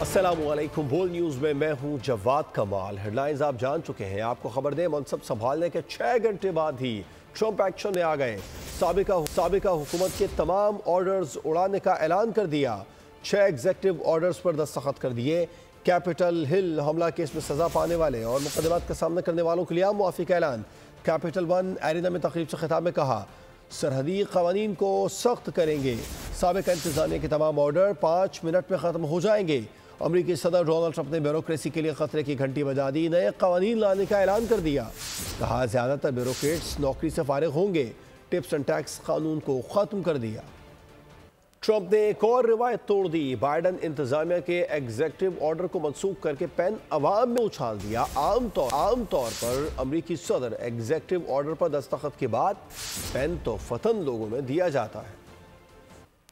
अस्सलामुअलैकुम। बोल न्यूज़ में मैं हूं जवाद कमाल। हेडलाइंस आप जान चुके हैं। आपको खबर दें, मनसब संभालने के 6 घंटे बाद ही ट्रंप एक्शन में आ गए। साबिका हुकूमत के तमाम ऑर्डर्स उड़ाने का ऐलान कर दिया। 6 एग्जेक्टिव ऑर्डर्स पर दस्तखत कर दिए। कैपिटल हिल हमला केस में सजा पाने वाले और मुकदमात का सामना करने वालों के लिए मुआफ़ी का ऐलान। कैपिटल वन एरिना में तकरीब से खिताब में कहा, सरहदी कवानीन को सख्त करेंगे। साबिका इंतजामिया के तमाम ऑर्डर 5 मिनट में ख़त्म हो जाएंगे। अमरीकी सदर डोनाल्ड ट्रंप ने ब्यूरोक्रेसी के लिए खतरे की घंटी बजा दी। नए कवानीन लाने का ऐलान कर दिया। कहा, ज़्यादातर ब्यूरोक्रेट्स नौकरी से फारिग होंगे। टिप्स एंड टैक्स कानून को ख़त्म कर दिया। ट्रंप ने एक और रिवायत तोड़ दी। बाइडन इंतजामिया के एग्जेक्टिव ऑर्डर को मनसूख करके पेन अवाम में उछाल दिया। आमतौर पर अमरीकी सदर एग्जेक्टिव ऑर्डर पर दस्तखत के बाद पेन तो फतन लोगों में दिया जाता है।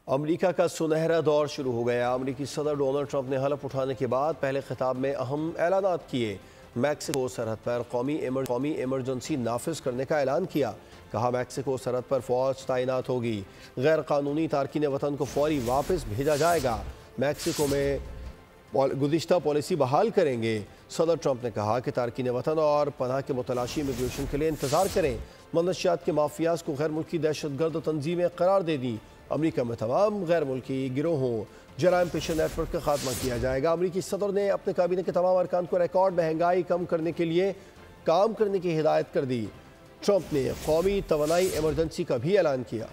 अमेरिका का सुनहरा दौर शुरू हो गया। अमेरिकी सदर डोनाल्ड ट्रंप ने हलफ उठाने के बाद पहले खिताब में अहम ऐलानात किए। मैक्सिको सरहद पर कौमी इमरजेंसी नाफिज करने का ऐलान किया। कहा, मैक्सिको सरहद पर फौज तैनात होगी। गैर कानूनी तारकीन वतन को फौरी वापस भेजा जाएगा। मैक्सिको में गुज़िश्ता पॉलिसी बहाल करेंगे। सदर ट्रंप ने कहा कि तारकीन वतन और पनाह के मुतलाशी इमिग्रेशन के लिए इंतज़ार करें। मनशियात के माफियाज को गैर मुल्की दहशतगर्द तंजीमें करार दे दी। अमरीका में तमाम गैर मुल्की गिरोहों जराइम पेशा नेटवर्क का खात्मा किया जाएगा। अमरीकी सदर ने अपने काबीना के तमाम अरकान को रिकॉर्ड महंगाई कम करने के लिए काम करने की हिदायत कर दी। ट्रंप ने कौमी तवानाई इमरजेंसी का भी ऐलान किया।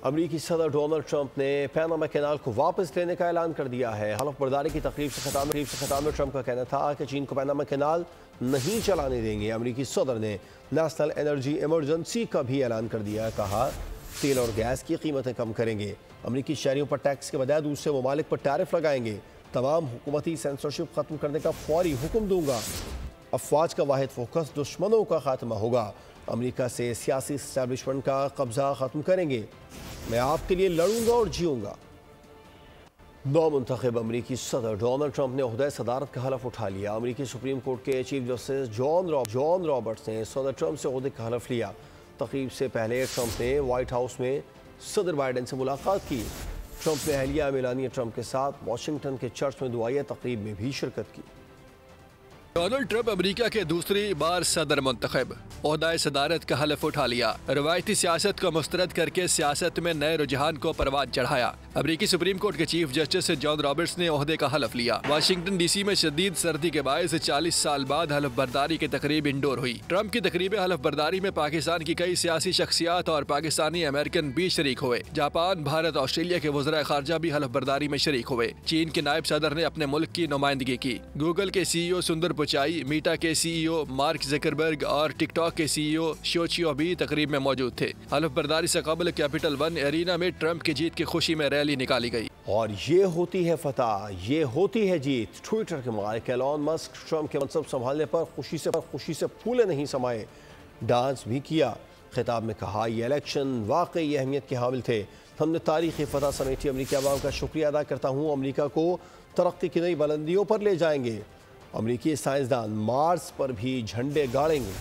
अमरीकी सदर डोनाल्ड ट्रंप ने पैनामा कैनाल को वापस लेने का ऐलान कर दिया है। हलफ बर्दारी की तकरीब से खिताब में ट्रंप का कहना था कि चीन को पैनामा कैनाल नहीं चलाने देंगे। अमरीकी सदर ने नेशनल एनर्जी इमरजेंसी का भी ऐलान कर दिया। कहा, तेल और गैस की कीमतें कम करेंगे। अमरीकी शहरियों पर टैक्स के बजाय दूसरे ममालिक पर टैरिफ लगाएंगे। तमाम हुकूमती सेंसरशिप खत्म करने का फौरी हुक्म दूंगा। अफवाज का वाहिद फोकस दुश्मनों का खात्मा होगा। अमरीका से सियासी इस्टेब्लिशमेंट का कब्जा खत्म करेंगे। मैं आपके लिए लड़ूंगा और जीऊंगा। नौमुंतखब अमरीकी सदर डोनाल्ड ट्रंप ने ओहदे सदारत का हलफ उठा लिया। अमरीकी सुप्रीम कोर्ट के चीफ जस्टिस जॉन रॉबर्ट्स ने सदर ट्रंप से ओहदे का हलफ लिया। तकरीब से पहले ट्रंप ने व्हाइट हाउस में सदर बाइडन से मुलाकात की। ट्रंप ने अहलिया मेलानिया ट्रंप के साथ वाशिंगटन के चर्च में दुआया तकरीब में भी शिरकत की। डोनाल्ड ट्रंप अमेरिका के दूसरी बार सदर मुंतखब, ओहदाए सदारत का हलफ उठा लिया। रवायती सियासत को मुस्तरद करके सियासत में नए रुझान को परवान चढ़ाया। अमेरिकी सुप्रीम कोर्ट के चीफ जस्टिस जॉन रॉबर्ट्स ने ओहदे का हलफ लिया। वाशिंगटन डीसी में शदीद सर्दी के बायस 40 साल बाद हलफ बर्दारी की तकरीब इंडोर हुई। ट्रंप की तकरीब हलफ बर्दारी में पाकिस्तान की कई सियासी शख्सियात और पाकिस्तानी अमेरिकन भी शरीक हुए। जापान, भारत, ऑस्ट्रेलिया के वज़राए खारजा भी हलफ बर्दारी में शरीक हुए। चीन के नायब सदर ने अपने मुल्क की नुमाइंदगी की। गूगल के CEO सुंदर पिचाई, मीटा के CEO मार्क ज़करबर्ग और टिकटॉक के CEO शोचियो भी तकरीब में मौजूद थे। हलफ बर्दारी से कबल कैपिटल वन एरिना में ट्रंप की जीत की खुशी में रैली निकाली गई। और ये होती है फतह, ये होती है जीत। ट्विटर के मालिक एलन मस्क ट्रंप के मनसब संभालने पर खुशी से फूले नहीं समाये। डांस भी किया। खिताब में कहा, यह इलेक्शन वाकई अहमियत के हामिल थे। हमने तारीखी फतह समेटी अमरीकी अवाम का शुक्रिया अदा करता हूँ। अमरीका को तरक्की की नई बुलंदियों पर ले जाएंगे। अमरीकी साइंसदान मार्स पर भी झंडे गाड़ेंगे।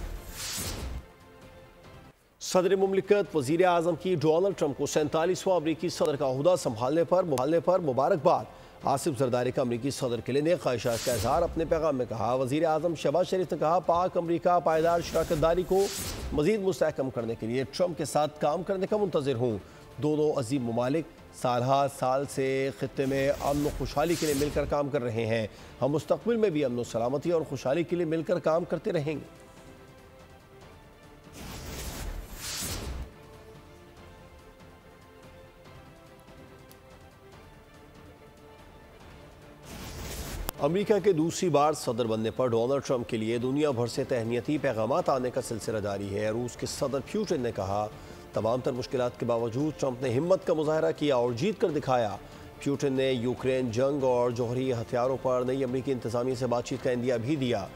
सदर मुमलिकत वजीर आजम की डोनाल्ड ट्रंप को 47वां अमरीकी सदर का ओहदा संभालने पर मुबारकबाद। आसिफ जरदारी का अमरीकी सदर के लिए नेक ख्वाहिशात का इजहार अपने पैगाम में कहा। वजीर आजम शहबाज शरीफ ने कहा, पाक अमरीका पायदार शराकतदारी को मजीद मुस्तहकम करने के लिए ट्रंप के साथ काम करने का मुंतज़िर हूँ। दोनों अजीम ममालिक साल से खित्ते में अमन और खुशहाली के लिए मिलकर काम कर रहे हैं। हम मुस्तकबिल में भी अमन और सलामती और खुशहाली के लिए मिलकर काम करते रहेंगे। अमेरिका के दूसरी बार सदर बनने पर डोनाल्ड ट्रंप के लिए दुनिया भर से तहनीती पैगामात आने का सिलसिला जारी है। रूस के सदर पुतिन ने कहा, तमाम तर मुश्किलात के बावजूद ट्रंप ने हिम्मत का मुजाहरा किया और जीत कर दिखाया। पुतिन ने यूक्रेन जंग और जौहरी हथियारों पर नई अमरीकी इंतजामिया से बातचीत का इंदिया भी दिया।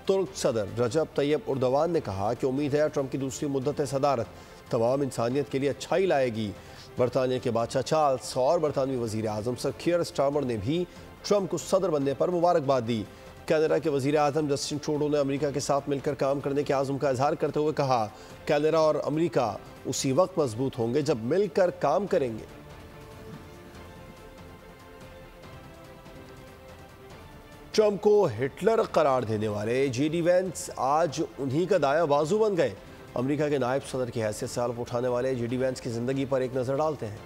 तुर्क सदर रजब तैयब उर्दवान ने कहा कि उम्मीद है ट्रंप की दूसरी मुद्दत सदारत तमाम इंसानियत के लिए अच्छाई लाएगी। बरतानिया के बादशाह चार्ल्स और बरतानवी वज़ीर आज़म सर कीयर स्टारमर ने भी ट्रंप को सदर बनने पर मुबारकबाद दी। कनाडा के वज़ीर आज़म जस्टिन ट्रूडो ने अमेरिका के साथ मिलकर काम करने के आज़म का इजहार करते हुए कहा, कनाडा और अमेरिका उसी वक्त मजबूत होंगे जब मिलकर काम करेंगे। ट्रंप को हिटलर करार देने वाले जेडी वेंस आज उन्हीं का दायां बाजू बन गए। अमेरिका के नायब सदर की हैसियत से हल्फ उठाने वाले जेडी वेंस की जिंदगी पर एक नजर डालते हैं।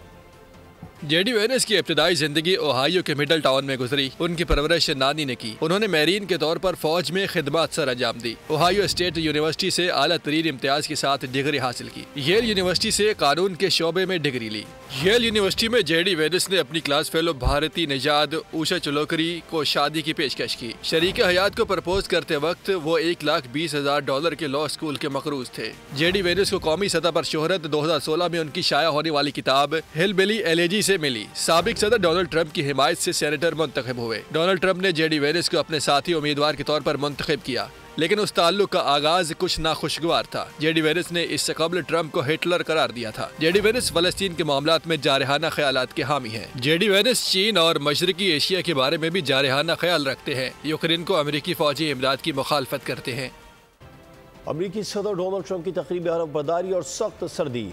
जेडी वेंस की इब्तदाई जिंदगी ओहायो के मिडल टाउन में गुजरी। उनकी परवरिश नानी ने की। उन्होंने मैरीन के तौर पर फौज में खिदमत सर अंजाम दी। ओहायो स्टेट यूनिवर्सिटी से आला तरीन इम्तियाज के साथ डिग्री हासिल की। येल यूनिवर्सिटी से कानून के शोबे में डिग्री ली। येल यूनिवर्सिटी में जेडी वेंस ने अपनी क्लास फेलो भारती निजाद उषा चलोकरी को शादी की पेशकश की। शरीक हयात को प्रपोज करते वक्त वो $1,20,000 के लॉ स्कूल के मकरूज थे। जेडी वेंस को कौमी सतह पर शोहरत 2016 में उनकी शाया होने वाली किताब हिलबिली एलेजी से मिली। साबिक सदर डोनाल्ड ट्रंप की हिमायत से सेनेटर मुंतखब हुए। डोनाल्ड ट्रंप ने जेडी वेंस को अपने साथी उम्मीदवार के तौर पर मुंतखब किया, लेकिन उस ताल्लुक का आगाज कुछ नाखुशगवार था। जेडी वेंस ने इससे कबल ट्रंप को हिटलर करार दिया था। जेडी वेंस फलस्तीन के मामलात में जारहाना ख्यालात के हामी हैं। जेडी वेंस चीन और मशरकी एशिया के बारे में भी जारहाना ख्याल रखते हैं। यूक्रेन को अमेरिकी फौजी इमदाद की मुखालफत करते हैं। अमेरिकी सदर डोनाल्ड ट्रंप की तकरीब हरफ-बरदारी और सख्त सर्दी।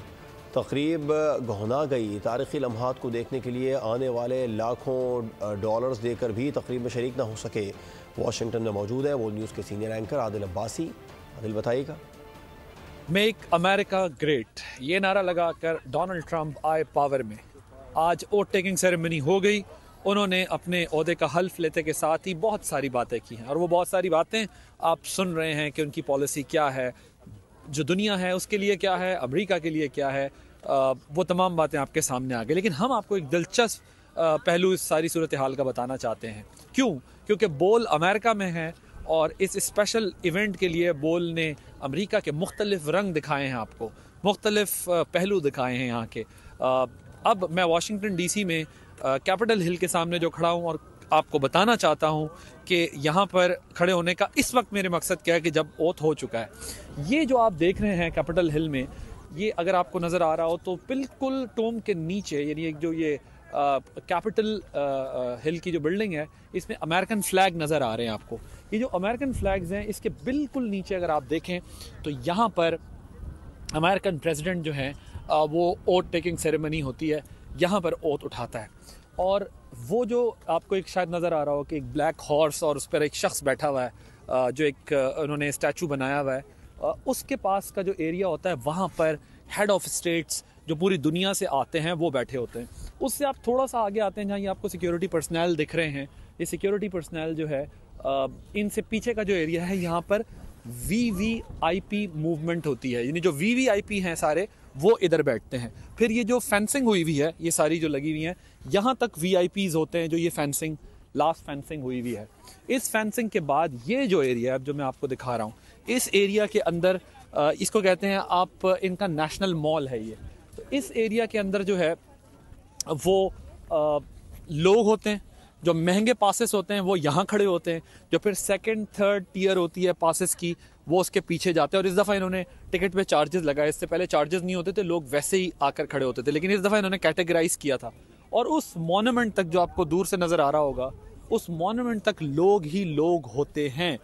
तकरीब गहना गई। तारीखी लम्हात को देखने के लिए आने वाले लाखों डॉलर्स देकर भी तकरीब में शरीक न हो सके। वाशिंगटन में मौजूद है वर्ल्ड न्यूज़ के सीनियर एंकर आदिल अब्बासी। आदिल बताइएगा। मेक अमेरिका ग्रेट, ये नारा लगाकर डोनाल्ड ट्रंप आए पावर में। आज वोट टेकिंग सेरेमनी हो गई। उन्होंने अपने ओहदे का हल्फ लेते के साथ ही बहुत सारी बातें की हैं, और वो बहुत सारी बातें आप सुन रहे हैं कि उनकी पॉलिसी क्या है, जो दुनिया है उसके लिए क्या है, अमेरिका के लिए क्या है। वो तमाम बातें आपके सामने आ गई। लेकिन हम आपको एक दिलचस्प पहलू इस सारी सूरत हाल का बताना चाहते हैं। क्यों? क्योंकि बोल अमेरिका में है, और इस स्पेशल इवेंट के लिए बोल ने अमेरिका के मुख्तलिफ रंग दिखाए हैं, आपको मुख्तलिफ पहलू दिखाए हैं यहाँ के। अब मैं वाशिंगटन DC में कैपिटल हिल के सामने जो खड़ा हूँ, और आपको बताना चाहता हूँ कि यहाँ पर खड़े होने का इस वक्त मेरे मकसद क्या है कि जब ओथ हो चुका है। ये जो आप देख रहे हैं कैपिटल हिल में, ये अगर आपको नज़र आ रहा हो तो बिल्कुल टोम के नीचे, यानी एक जो ये कैपिटल हिल की जो बिल्डिंग है, इसमें अमेरिकन फ्लैग नज़र आ रहे हैं आपको। ये जो अमेरिकन फ्लैग्स हैं, इसके बिल्कुल नीचे अगर आप देखें तो यहाँ पर अमेरिकन प्रेसिडेंट जो है वो ओथ टेकिंग सेरेमनी होती है, यहाँ पर ओथ उठाता है। और वो जो आपको एक शायद नज़र आ रहा हो कि एक ब्लैक हॉर्स और उस पर एक शख्स बैठा हुआ है, जो एक उन्होंने स्टैचू बनाया हुआ है, उसके पास का जो एरिया होता है, वहाँ पर हेड ऑफ स्टेट्स जो पूरी दुनिया से आते हैं वो बैठे होते हैं। उससे आप थोड़ा सा आगे आते हैं, जहाँ ये आपको सिक्योरिटी पर्सनल दिख रहे हैं। ये सिक्योरिटी पर्सनल जो है, इनसे पीछे का जो एरिया है, यहाँ पर VVIP मूवमेंट होती है, यानी जो VVIP हैं सारे वो इधर बैठते हैं। फिर ये जो फेंसिंग हुई हुई है, ये सारी जो लगी हुई हैं, यहाँ तक VIPs होते हैं, जो ये फेंसिंग लास्ट फेंसिंग हुई हुई है। इस फेंसिंग के बाद ये जो एरिया है जो मैं आपको दिखा रहा हूँ, इस एरिया के अंदर इसको कहते हैं आप, इनका नेशनल मॉल है ये। तो इस एरिया के अंदर जो है वो लोग होते हैं, जो महंगे पासेस होते हैं वो यहाँ खड़े होते हैं, जो फिर सेकंड थर्ड टियर होती है पासेस की, वो उसके पीछे जाते हैं। और इस दफ़ा इन्होंने टिकट पे चार्जेस लगाए। इससे पहले चार्जेस नहीं होते थे, लोग वैसे ही आकर खड़े होते थे, लेकिन इस दफ़ा इन्होंने कैटेगराइज किया था। और उस मॉन्यूमेंट तक जो आपको दूर से नज़र आ रहा होगा, उस मॉन्यूमेंट तक लोग ही लोग होते हैं,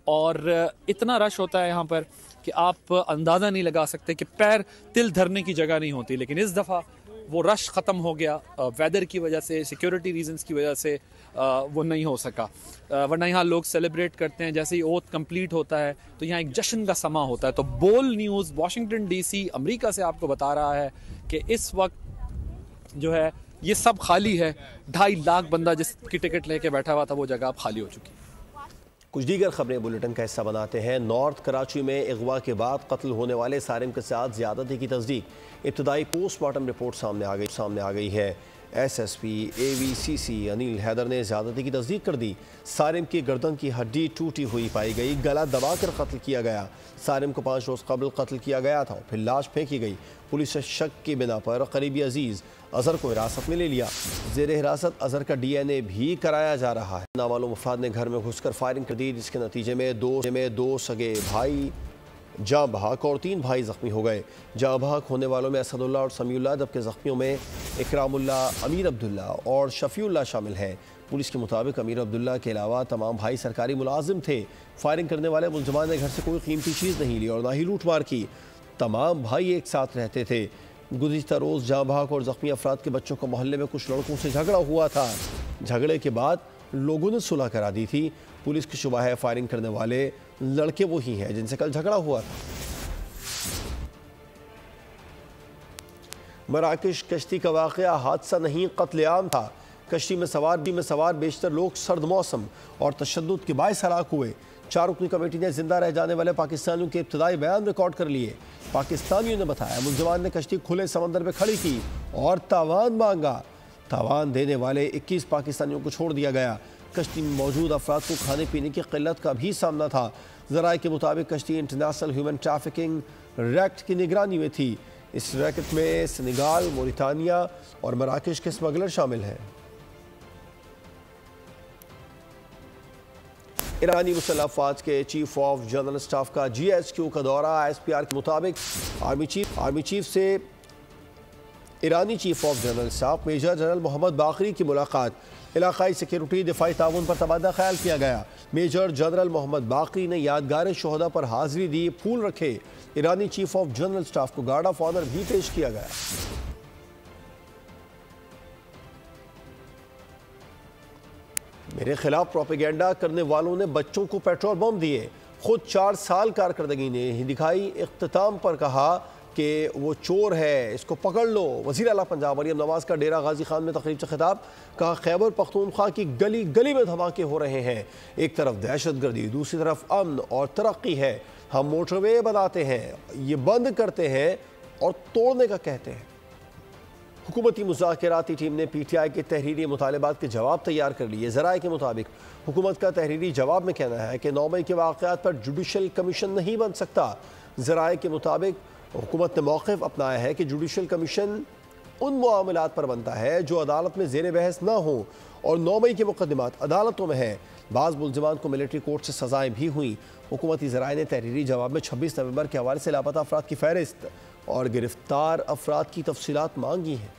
और इतना रश होता है यहाँ पर कि आप अंदाज़ा नहीं लगा सकते, कि पैर तिल धरने की जगह नहीं होती। लेकिन इस दफ़ा वो रश ख़त्म हो गया, वेदर की वजह से, सिक्योरिटी रीजंस की वजह से वो नहीं हो सका। वरना यहाँ लोग सेलिब्रेट करते हैं, जैसे ही ओथ कंप्लीट होता है तो यहाँ एक जश्न का समा होता है। तो बोल न्यूज़ वाशिंगटन DC अमेरिका से आपको बता रहा है कि इस वक्त जो है ये सब खाली है। 2.5 लाख बंदा जिसकी टिकट लेके बैठा हुआ था, वो जगह अब खाली हो चुकी है। कुछ दीगर खबरें बुलेटिन का हिस्सा बनाते हैं। नॉर्थ कराची में अगवा के बाद कत्ल होने वाले सारिम के साथ ज्यादती की तस्दीक। इब्तदाई पोस्टमार्टम रिपोर्ट सामने आ गई है। SSP AVCC अनिल हैदर ने ज्यादती की तस्दीक कर दी। सारिम की गर्दन की हड्डी टूटी हुई पाई गई, गला दबाकर कत्ल किया गया। सारिम को 5 रोज़ कबल कत्ल किया गया था, फिर लाश फेंकी गई। पुलिस ने शक की बिना पर करीबी अजीज अजहर को हिरासत में ले लिया। जेर हिरासत अजहर का DNA भी कराया जा रहा है। नामालूम अफराद ने घर में घुसकर फायरिंग कर दी, जिसके नतीजे में दो सगे भाई जाँ बहक और 3 भाई जख्मी हो गए। जाँ बहक होने वालों में असदुल्ला और समीउल्लाह, जबकि जख्मियों में इकरामुल्ला, अमीर अब्दुल्ला और शफीउल्लाह शामिल हैं। पुलिस के मुताबिक अमीर अब्दुल्ला के अलावा तमाम भाई सरकारी मुलाजिम थे। फायरिंग करने वाले मुलजमान ने घर से कोई कीमती चीज़ नहीं ली और ना ही लूटमार की। तमाम भाई एक साथ रहते थे। गुज़िश्ता रोज़ जाँ बहक और ज़ख्मी अफराद के बच्चों को मोहल्ले में कुछ लड़कों से झगड़ा हुआ था। झगड़े के बाद लोगों ने सुलह करा दी थी। पुलिस की शुबा है फायरिंग करने वाले लड़के वही हैं जिनसे कल झगड़ा हुआ था। मराकश कश्ती का वाक़या हादसा नहीं, क़त्ल-ए-आम था। कश्ती में सवार बेशतर लोग सर्द मौसम और तशद्दुद के बायस हलाक हुए। 4 रुकनी कमेटी ने जिंदा रह जाने वाले पाकिस्तानियों के इब्तदाई बयान रिकॉर्ड कर लिए। पाकिस्तानियों ने बताया मुलजमान ने कश्ती खुले समंदर में खड़ी की और तावान मांगा। तावान देने वाले 21 पाकिस्तानियों को छोड़ दिया गया। कश्ती में मौजूद अफराद को खाने पीने की किल्लत का भी सामना था। ज़राए के मुताबिक कश्ती इंटरनेशनल ह्यूमन ट्रैफिकिंग एक्ट की निगरानी में थी। इस रैकेट में सेनेगाल, मोरितानिया और मराकश के स्मगलर शामिल हैं। ईरानी मुसल्लह अफ़वाज के चीफ ऑफ जनरल स्टाफ का GHQ का दौरा। SPR के मुताबिक आर्मी चीफ से ईरानी chief of general staff major general Mohammad Bagheri की मुलाकात। इलाकाई सिक्योरिटी दिफाई ताउन पर तबादला ख्याल किया गया। मेजर जनरल मोहम्मद बाकरी ने यादगार शोहदा पर हाजिरी दी, फूल रखे। ईरानी चीफ ऑफ जनरल स्टाफ को गार्ड ऑफ ऑनर भी पेश किया गया। मेरे खिलाफ प्रोपेगेंडा करने वालों ने बच्चों को पेट्रोल बम दिए। खुद 4 साल कारकर्दगी ने दिखाई। इख्तिताम पर कहा कि वो चोर है, इसको पकड़ लो। वज़ीर आला पंजाब मरियम नवाज का डेरा गाजी खान में तकरीब से खिताब। कहा खैबर पख्तूनख्वा की गली गली में धमाके हो रहे हैं। एक तरफ दहशतगर्दी, दूसरी तरफ अमन और तरक्की है। हम मोटरवे बनाते हैं, ये बंद करते हैं और तोड़ने का कहते हैं। हुकूमती मुज़ाकराती टीम ने PTI के तहरीरी मुतालबात के जवाब तैयार कर लिए। ज़राए के मुताबिक हुकूमत का तहरीरी जवाब में कहना है कि 9 मई के वाक़यात पर जुडिशल कमीशन नहीं बन सकता। ज़राए के मुताबिक हुकूमत ने मौक़िफ़ अपनाया है कि जुडिशल कमीशन उन मामलात पर बनता है जो अदालत में ज़ेर बहस ना हो और 9 मई के मुकदमात अदालतों में हैं। बाज़ मुल्ज़िमान को मिलिट्री कोर्ट से सज़ाएँ भी हुई। हुकूमती ज़राए ने तहरीरी जवाब में 26 नवंबर के हवाले से लापता अफराद की फ़हरिस्त और गिरफ्तार अफराद की तफसीलात मांगी हैं।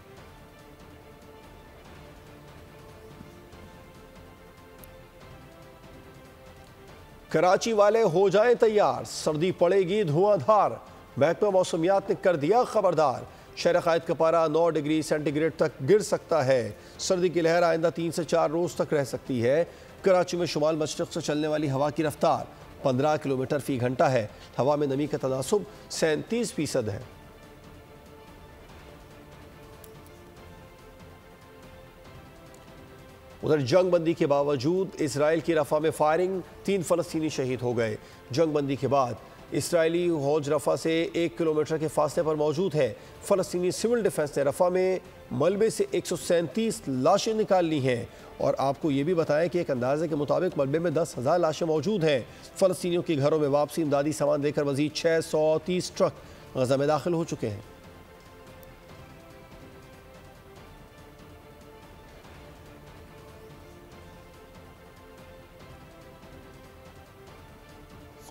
कराची वाले हो जाएं तैयार, सर्दी पड़ेगी धुआंधार। महकमा मौसमियात ने कर दिया खबरदार। शहर क़ायद का पारा 9 डिग्री सेंटीग्रेड तक गिर सकता है। सर्दी की लहर आइंदा 3 से 4 रोज़ तक रह सकती है। कराची में शुमाल मशरक़ से चलने वाली हवा की रफ्तार 15 किलोमीटर फ़ी घंटा है। हवा में नमी का तनासुब 37% है। उधर जंग बंदी के बावजूद इसराइल की रफ़ा में फायरिंग, 3 फ़लस्तीनी शहीद हो गए। जंग बंदी के बाद इसराइली हौज रफ़ा से 1 किलोमीटर के फासले पर मौजूद है। फ़लस्तीनी सिविल डिफेंस ने रफ़ा में मलबे से 137 लाशें निकाल ली हैं। और आपको ये भी बताएं कि एक अंदाजे के मुताबिक मलबे में 10,000 लाशें मौजूद हैं। फ़लस्तीनियों के घरों में वापसी इमदादी सामान लेकर मज़ीद 630 ट्रक गज़ा में दाखिल हो चुके हैं।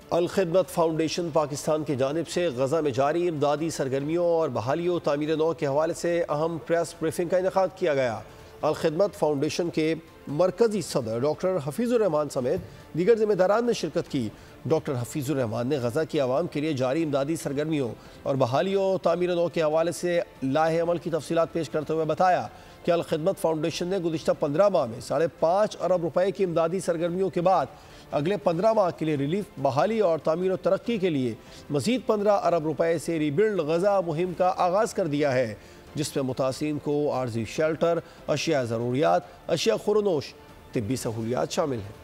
अल खिदमत फाउंडेशन पाकिस्तान की जानिब से गज़ा में जारी इमदादी सरगर्मियों और बहालियों तामीर नौ के हवाले से अहम प्रेस ब्रीफिंग का इनेकाद किया गया। अल खिदमत फाउंडेशन के मरकज़ी सदर डॉक्टर हफीज़ुर रहमान समेत दीगर ज़िम्मेदारान ने शिरकत की। डॉक्टर हफीज़ुर रहमान ने गज़ा की आवाम के लिए जारी इमदादी सरगर्मियों और बहालियों तामीर नौ के हवाले से लाहे अमल की तफसीलात पेश करते हुए बताया कि अल खिदमत फाउंडेशन ने गुज़िश्ता 15 माह में 5.5 अरब रुपए की इमदादी सरगर्मियों के बाद अगले 15 माह के लिए रिलीफ, बहाली और तामीर और तरक्की के लिए मज़ीद 15 अरब रुपए से रीबिल्ड गज़ा मुहिम का आगाज़ कर दिया है, जिसमें मुतासिरीन को आर्जी शेल्टर, अशिया ज़रूरियात, अशिया खुरनोश, तिब्बी सहूलियात शामिल हैं।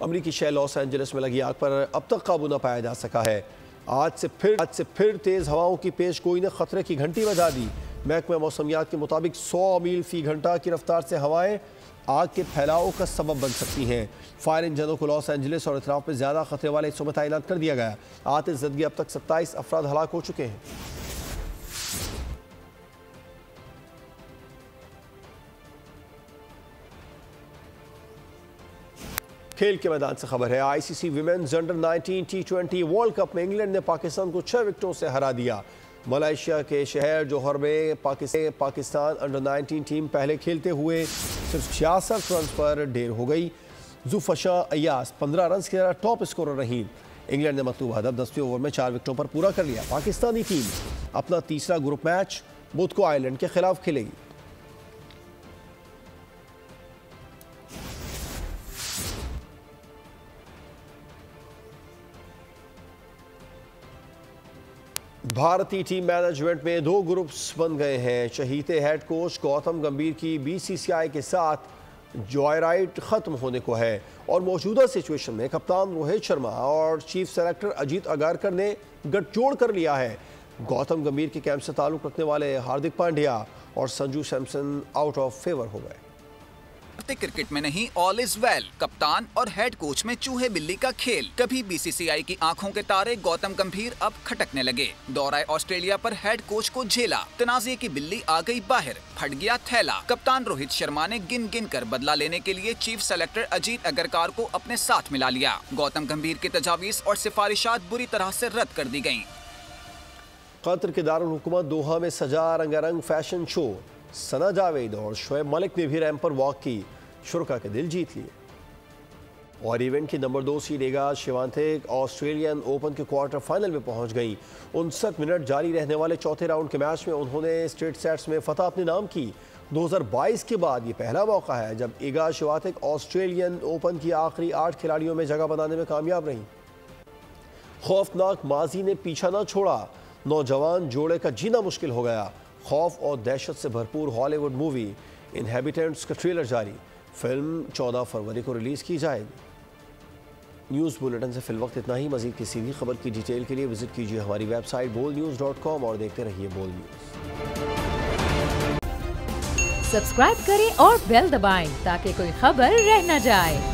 अमरीकी शहर लॉस एंजलिस में लगी आग पर अब तक काबू न पाया जा सका है। आज से फिर तेज़ हवाओं की पेश गोई ने खतरे की घंटी बजा दी। महकमा मौसमियात के मुताबिक 100 मील फ़ी घंटा की रफ्तार से हवाएं आग के फैलाव का सबब बन सकती हैं। फायर इंजनों को लॉस एंजलिस और इतराफ में ज़्यादा खतरे वाले हिस्सों में तैनात कर दिया गया। आतिशज़दगी अब तक 27 अफराद हलाक हो चुके हैं। खेल के मैदान से खबर है। ICC women's under 19 T20 world cup में इंग्लैंड ने पाकिस्तान को 6 विकेटों से हरा दिया। मलेशिया के शहर जौहर में पाकिस्तान अंडर 19 टीम पहले खेलते हुए सिर्फ 66 रन पर ढेर हो गई। जुफशा अयास 15 रन के टॉप स्कोरर रही। इंग्लैंड ने मतलूब हदफ 10वें ओवर में 4 विकेटों पर पूरा कर लिया। पाकिस्तानी टीम अपना तीसरा ग्रुप मैच बुध को आयरलैंड के खिलाफ खेलेगी। भारतीय टीम मैनेजमेंट में 2 ग्रुप्स बन गए हैं। चहीते हेड कोच गौतम गंभीर की बीसीसीआई के साथ जॉयराइड खत्म होने को है और मौजूदा सिचुएशन में कप्तान रोहित शर्मा और चीफ सेलेक्टर अजीत अगारकर ने गठजोड़ कर लिया है। गौतम गंभीर के कैंप से ताल्लुक रखने वाले हार्दिक पांड्या और Sanju Samson out of favour हो गए। क्रिकेट में नहीं, ऑल इज वेल। कप्तान और हेड कोच में चूहे बिल्ली का खेल। कभी बीसीसीआई की आंखों के तारे गौतम गंभीर अब खटकने लगे। दौराए ऑस्ट्रेलिया पर हेड कोच को झेला, तनाज़े की बिल्ली आ गई बाहर, फट गया थैला। कप्तान रोहित शर्मा ने गिन गिन कर बदला लेने के लिए चीफ सेलेक्टर अजीत अगरकर को अपने साथ मिला लिया। गौतम गंभीर की तजावीज़ और सिफारिशात बुरी तरह से रद्द कर दी गयी। कतर के दारुल हुकूमत दोहा में सजा रंगारंग फैशन शो। सना जावेद और शोएब मलिक ने भी रैंप पर वॉक की, शुरका के दिल जीत लिए। और इवेंट की नंबर 2 सीड एगा शिवांतेक ऑस्ट्रेलियन ओपन के क्वार्टर फाइनल में पहुंच गई। 59 मिनट जारी रहने वाले चौथे राउंड के मैच में उन्होंने स्ट्रेट सेट्स में फतह अपने नाम की। 2022 के बाद ये पहला मौका है जब एगा शिवांतेक ऑस्ट्रेलियन ओपन की आखिरी 8 खिलाड़ियों में जगह बनाने में कामयाब रही। खौफनाक माजी ने पीछा न छोड़ा, नौजवान जोड़े का जीना मुश्किल हो गया। खौफ और दहशत से भरपूर हॉलीवुड मूवी इनहैबिटेंट्स का ट्रेलर जारी। फिल्म 14 फरवरी को रिलीज की जाएगी। न्यूज़ बुलेटिन से फिलवक्त इतना ही। मजीद किसी भी खबर की डिटेल के लिए विजिट कीजिए हमारी वेबसाइट bolnews.com और देखते रहिए बोल न्यूज़। सब्सक्राइब करें और बेल दबाएं ताकि कोई खबर रह न जाए।